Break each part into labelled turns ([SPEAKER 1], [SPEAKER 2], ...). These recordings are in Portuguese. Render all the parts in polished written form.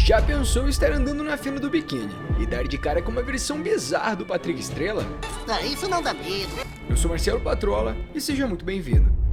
[SPEAKER 1] Já pensou estar andando na fila do biquíni e dar de cara com uma versão bizarra do Patrick Estrela?
[SPEAKER 2] Isso não dá medo.
[SPEAKER 1] Eu sou Marcelo Patrola e seja muito bem-vindo.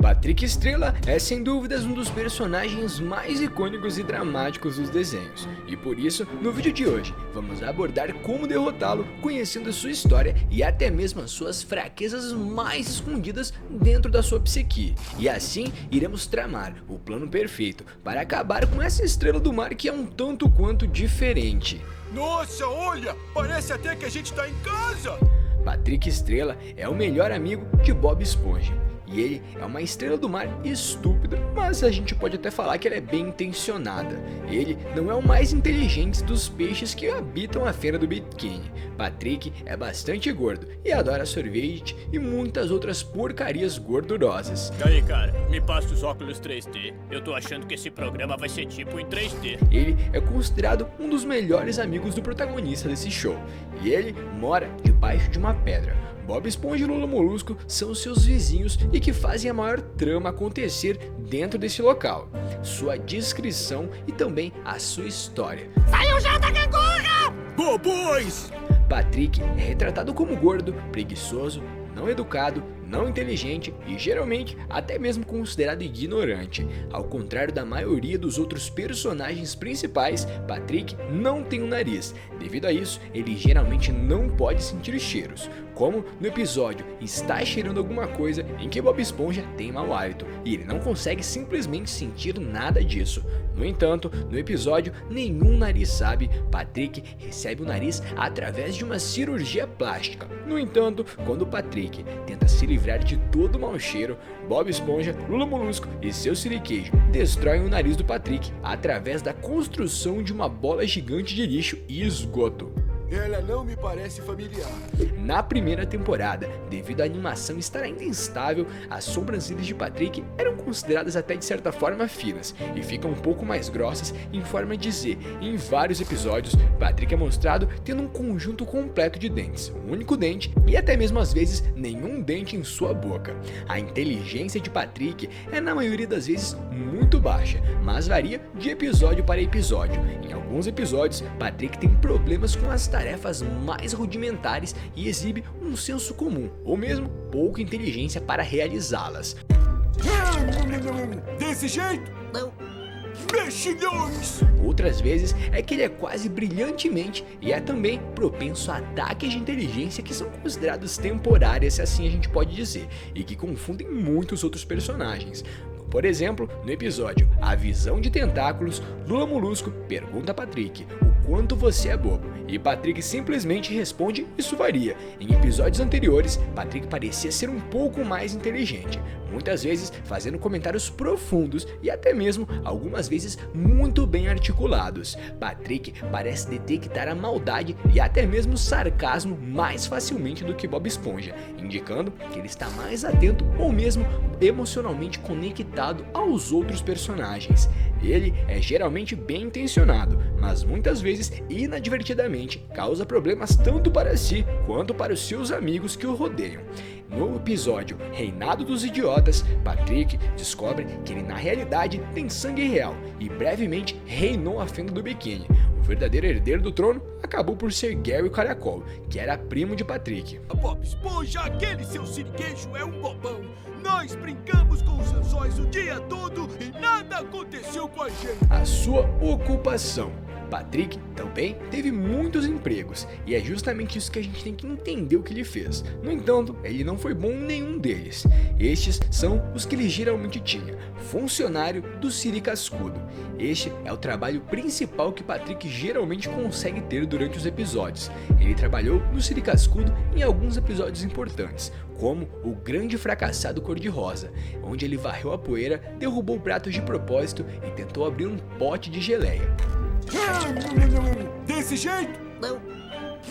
[SPEAKER 1] Patrick Estrela é sem dúvidas um dos personagens mais icônicos e dramáticos dos desenhos, e por isso, no vídeo de hoje, vamos abordar como derrotá-lo, conhecendo a sua história e até mesmo as suas fraquezas mais escondidas dentro da sua psique. E assim, iremos tramar o plano perfeito para acabar com essa estrela do mar que é um tanto quanto diferente.
[SPEAKER 3] Nossa, olha! Parece até que a gente tá em casa!
[SPEAKER 1] Patrick Estrela é o melhor amigo de Bob Esponja. E ele é uma estrela do mar estúpida, mas a gente pode até falar que ela é bem intencionada. Ele não é o mais inteligente dos peixes que habitam a fenda do biquíni. Patrick é bastante gordo e adora sorvete e muitas outras porcarias gordurosas.
[SPEAKER 4] E aí, cara, me passa os óculos 3D. Eu tô achando que esse programa vai ser tipo em 3D.
[SPEAKER 1] Ele é considerado um dos melhores amigos do protagonista desse show. E ele mora debaixo de uma pedra. Bob Esponja e Lula Molusco são seus vizinhos e que fazem a maior trama acontecer dentro desse local. Sua descrição e também a sua história.
[SPEAKER 2] Saiu já da gangorra!
[SPEAKER 3] Bobões!
[SPEAKER 1] Patrick é retratado como gordo, preguiçoso, não educado, não inteligente e geralmente até mesmo considerado ignorante. Ao contrário da maioria dos outros personagens principais, Patrick não tem um nariz. Devido a isso, ele geralmente não pode sentir cheiros, como no episódio Está Cheirando Alguma Coisa, em que Bob Esponja tem mau hálito e ele não consegue simplesmente sentir nada disso. No entanto, no episódio Nenhum Nariz Sabe, Patrick recebe o nariz através de uma cirurgia plástica. No entanto, quando Patrick tenta se livrar de todo o mau cheiro, Bob Esponja, Lula Molusco e seu siriquejo destroem o nariz do Patrick através da construção de uma bola gigante de lixo e esgoto.
[SPEAKER 3] Ela não me parece familiar.
[SPEAKER 1] Na primeira temporada, devido à animação estar ainda instável, as sobrancelhas de Patrick eram consideradas até de certa forma finas e ficam um pouco mais grossas em forma de Z. Em vários episódios, Patrick é mostrado tendo um conjunto completo de dentes, um único dente e até mesmo às vezes nenhum dente em sua boca. A inteligência de Patrick é na maioria das vezes muito baixa, mas varia de episódio para episódio. Em alguns episódios, Patrick tem problemas com as tarefas mais rudimentares e exibe um senso comum, ou mesmo pouca inteligência para realizá-las.
[SPEAKER 3] Desse jeito?
[SPEAKER 2] Não.
[SPEAKER 3] Mexilhões!
[SPEAKER 1] Outras vezes é que ele é quase brilhantemente e é também propenso a ataques de inteligência que são considerados temporários, se assim a gente pode dizer, e que confundem muitos outros personagens. Por exemplo, no episódio A Visão de Tentáculos, Lula Molusco pergunta a Patrick o quanto você é bobo, e Patrick simplesmente responde isso varia. Em episódios anteriores, Patrick parecia ser um pouco mais inteligente, muitas vezes fazendo comentários profundos e até mesmo algumas vezes muito bem articulados. Patrick parece detectar a maldade e até mesmo o sarcasmo mais facilmente do que Bob Esponja, indicando que ele está mais atento ou mesmo emocionalmente conectado aos outros personagens. Ele é geralmente bem intencionado, mas muitas vezes inadvertidamente causa problemas tanto para si quanto para os seus amigos que o rodeiam. No episódio Reinado dos Idiotas, Patrick descobre que ele na realidade tem sangue real e brevemente reinou a fenda do biquíni. O verdadeiro herdeiro do trono acabou por ser Gary Caracol, que era primo de Patrick.
[SPEAKER 3] Bob Esponja, aquele seu siriquejo é um bobão. Nós brincamos com os anzóis o dia todo e nada aconteceu com a gente.
[SPEAKER 1] A sua ocupação. Patrick também teve muitos empregos, e é justamente isso que a gente tem que entender o que ele fez. No entanto, ele não foi bom em nenhum deles. Estes são os que ele geralmente tinha: funcionário do Siri Cascudo. Este é o trabalho principal que Patrick geralmente consegue ter durante os episódios. Ele trabalhou no Siri Cascudo em alguns episódios importantes, como o Grande Fracassado Cor-de-Rosa, onde ele varreu a poeira, derrubou pratos de propósito e tentou abrir um pote de geleia.
[SPEAKER 3] Desse jeito?
[SPEAKER 2] Não.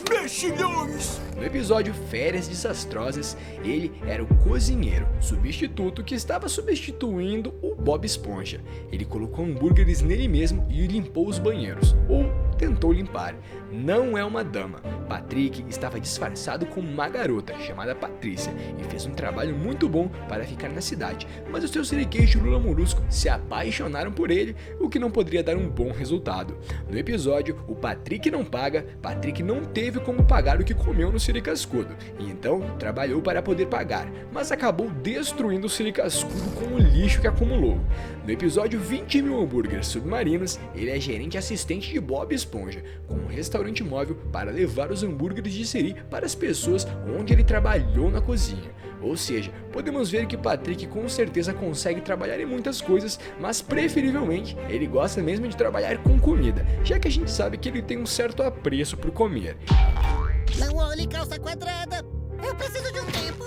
[SPEAKER 3] Mexilhões!
[SPEAKER 1] No episódio Férias Desastrosas, ele era o cozinheiro substituto que estava substituindo o Bob Esponja. Ele colocou hambúrgueres nele mesmo e limpou os banheiros, ou tentou limpar. Não é uma dama. Patrick estava disfarçado como uma garota chamada Patrícia e fez um trabalho muito bom para ficar na cidade, mas os seus siriqueiros Lula Molusco se apaixonaram por ele, o que não poderia dar um bom resultado. No episódio, o Patrick não paga, Patrick não teve como pagar o que comeu no siricascudo, e então trabalhou para poder pagar, mas acabou destruindo o siricascudo com o lixo que acumulou. No episódio 20 mil hambúrgueres submarinos, ele é gerente assistente de Bob Esponja, com um restaurante móvel para levar os hambúrgueres de siri para as pessoas onde ele trabalhou na cozinha. Ou seja, podemos ver que Patrick com certeza consegue trabalhar em muitas coisas, mas preferivelmente ele gosta mesmo de trabalhar com comida, já que a gente sabe que ele tem um certo apreço por comer.
[SPEAKER 2] Não olhe, calça quadrada. Eu preciso de um tempo.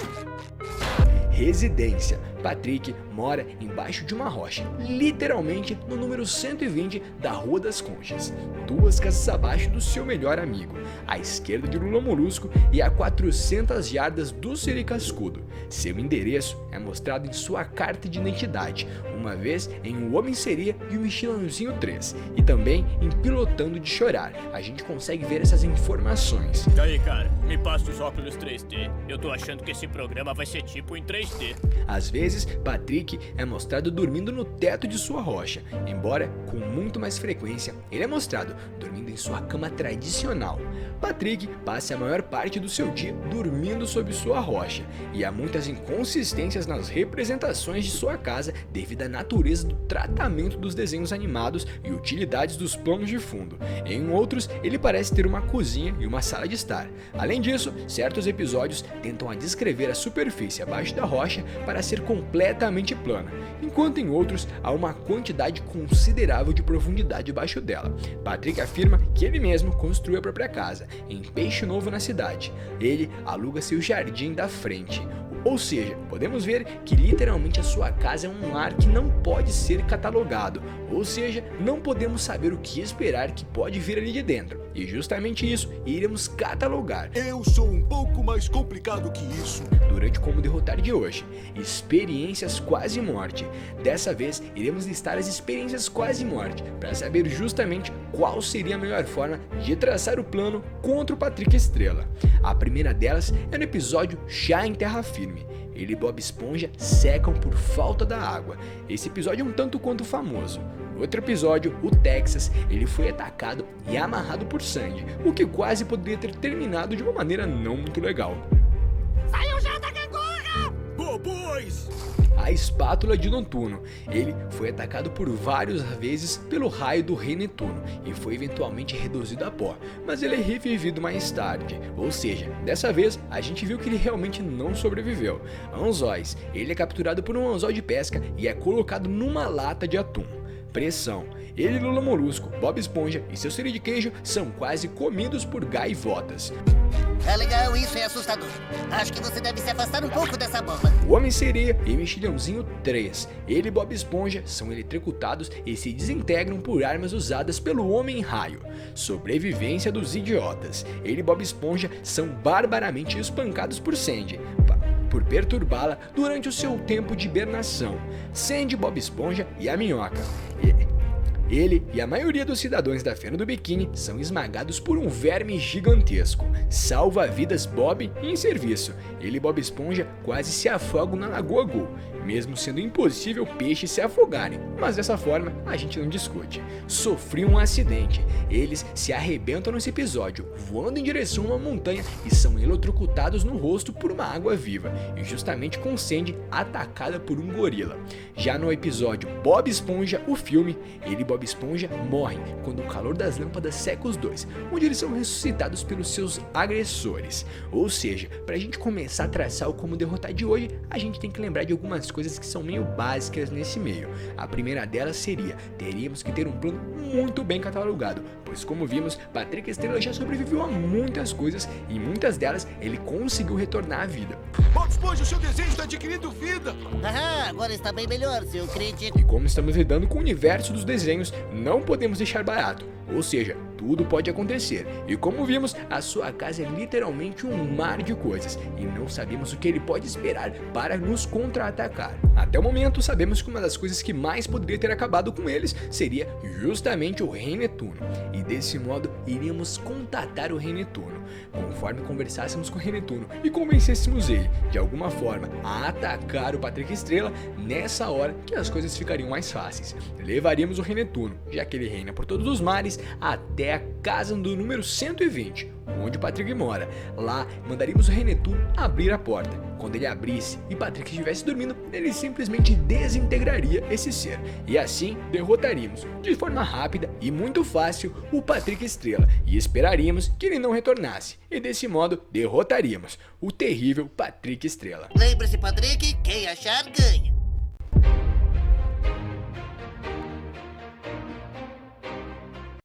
[SPEAKER 1] Residência. Patrick mora embaixo de uma rocha, literalmente no número 120 da Rua das Conchas, 2 casas abaixo do seu melhor amigo, à esquerda de Lula Molusco e a 400 jardas do Siricascudo. Seu endereço é mostrado em sua carta de identidade, uma vez em O Homem Seria e o Michelinzinho 3, e também em Pilotando de Chorar. A gente consegue ver essas informações.
[SPEAKER 4] E aí, cara, me passa os óculos 3D. Eu tô achando que esse programa vai ser tipo em 3D.
[SPEAKER 1] Às vezes, Patrick é mostrado dormindo no teto de sua rocha, embora com muito mais frequência ele é mostrado dormindo em sua cama tradicional. Patrick passa a maior parte do seu dia dormindo sob sua rocha, e há muitas inconsistências nas representações de sua casa devido à natureza do tratamento dos desenhos animados e utilidades dos planos de fundo. Em outros, ele parece ter uma cozinha e uma sala de estar. Além disso, certos episódios tentam a descrever a superfície abaixo da rocha para ser completamente plana, enquanto em outros há uma quantidade considerável de profundidade abaixo dela. Patrick afirma que ele mesmo construiu a própria casa, em Peixe Novo na cidade. Ele aluga seu jardim da frente. Ou seja, podemos ver que literalmente a sua casa é um lar que não pode ser catalogado, ou seja, não podemos saber o que esperar que pode vir ali de dentro, e justamente isso iremos catalogar.
[SPEAKER 3] Eu sou um pouco mais complicado que isso.
[SPEAKER 1] Durante Como Derrotar de hoje, experiências quase morte. Dessa vez, iremos listar as experiências quase morte, para saber justamente qual seria a melhor forma de traçar o plano contra o Patrick Estrela. A primeira delas é no episódio Chá em Terra Firme. Ele e Bob Esponja secam por falta da água. Esse episódio é um tanto quanto famoso. No outro episódio, o Texas, ele foi atacado e amarrado por Sandy, o que quase poderia ter terminado de uma maneira não muito legal.
[SPEAKER 2] Saiu já da gangorra!
[SPEAKER 3] Bobões!
[SPEAKER 1] A espátula de Noturno. Ele foi atacado por várias vezes pelo raio do Rei Netuno e foi eventualmente reduzido a pó, mas ele é revivido mais tarde, ou seja, dessa vez a gente viu que ele realmente não sobreviveu. Anzóis. Ele é capturado por um anzol de pesca e é colocado numa lata de atum. Pressão. Ele, Lula Molusco, Bob Esponja e seu siri de queijo são quase comidos por gaivotas.
[SPEAKER 2] É legal, isso é assustador. Acho que você deve se afastar um pouco dessa bomba.
[SPEAKER 1] O Homem Seria e Mexilhãozinho 3. Ele e Bob Esponja são eletrocutados e se desintegram por armas usadas pelo Homem Raio. Sobrevivência dos idiotas. Ele e Bob Esponja são barbaramente espancados por Sandy, por perturbá-la durante o seu tempo de hibernação. Sandy, Bob Esponja e a Minhoca. Ele e a maioria dos cidadãos da Fena do Biquíni são esmagados por um verme gigantesco. Salva-vidas Bob em serviço. Ele e Bob Esponja quase se afogam na Lagoa Gol, mesmo sendo impossível peixes se afogarem, mas dessa forma a gente não discute. Sofri um acidente. Eles se arrebentam nesse episódio, voando em direção a uma montanha e são eletrocutados no rosto por uma água viva, e justamente com Sandy atacada por um gorila. Já no episódio Bob Esponja, o filme, ele e Bob Esponja morrem quando o calor das lâmpadas seca os dois, onde eles são ressuscitados pelos seus agressores. Ou seja, pra gente começar a traçar o Como Derrotar de hoje, a gente tem que lembrar de algumas coisas que são meio básicas nesse meio. A primeira delas seria, teríamos que ter um plano muito bem catalogado, pois como vimos, Patrick Estrela já sobreviveu a muitas coisas e em muitas delas ele conseguiu retornar à vida.
[SPEAKER 3] Bob Esponja, o seu desenho está adquirindo vida!
[SPEAKER 2] Aham, agora está bem melhor, seu crítico.
[SPEAKER 1] E como estamos lidando com o universo dos desenhos, não podemos deixar barato. Ou seja, tudo pode acontecer. E como vimos, a sua casa é literalmente um mar de coisas e não sabemos o que ele pode esperar para nos contra-atacar. Até o momento, sabemos que uma das coisas que mais poderia ter acabado com eles seria justamente o Rei Netuno. E desse modo, iríamos contatar o Rei Netuno. Conforme conversássemos com o Rei Netuno e convencêssemos ele, de alguma forma, a atacar o Patrick Estrela, nessa hora que as coisas ficariam mais fáceis. Levaríamos o Rei Netuno, já que ele reina por todos os mares, até a casa do número 120, onde o Patrick mora. Lá, mandaríamos o Rei Netuno abrir a porta. Quando ele abrisse e Patrick estivesse dormindo, ele simplesmente desintegraria esse ser. E assim, derrotaríamos, de forma rápida e muito fácil, o Patrick Estrela. E esperaríamos que ele não retornasse. E desse modo, derrotaríamos o terrível Patrick Estrela.
[SPEAKER 2] Lembre-se, Patrick, quem achar ganha.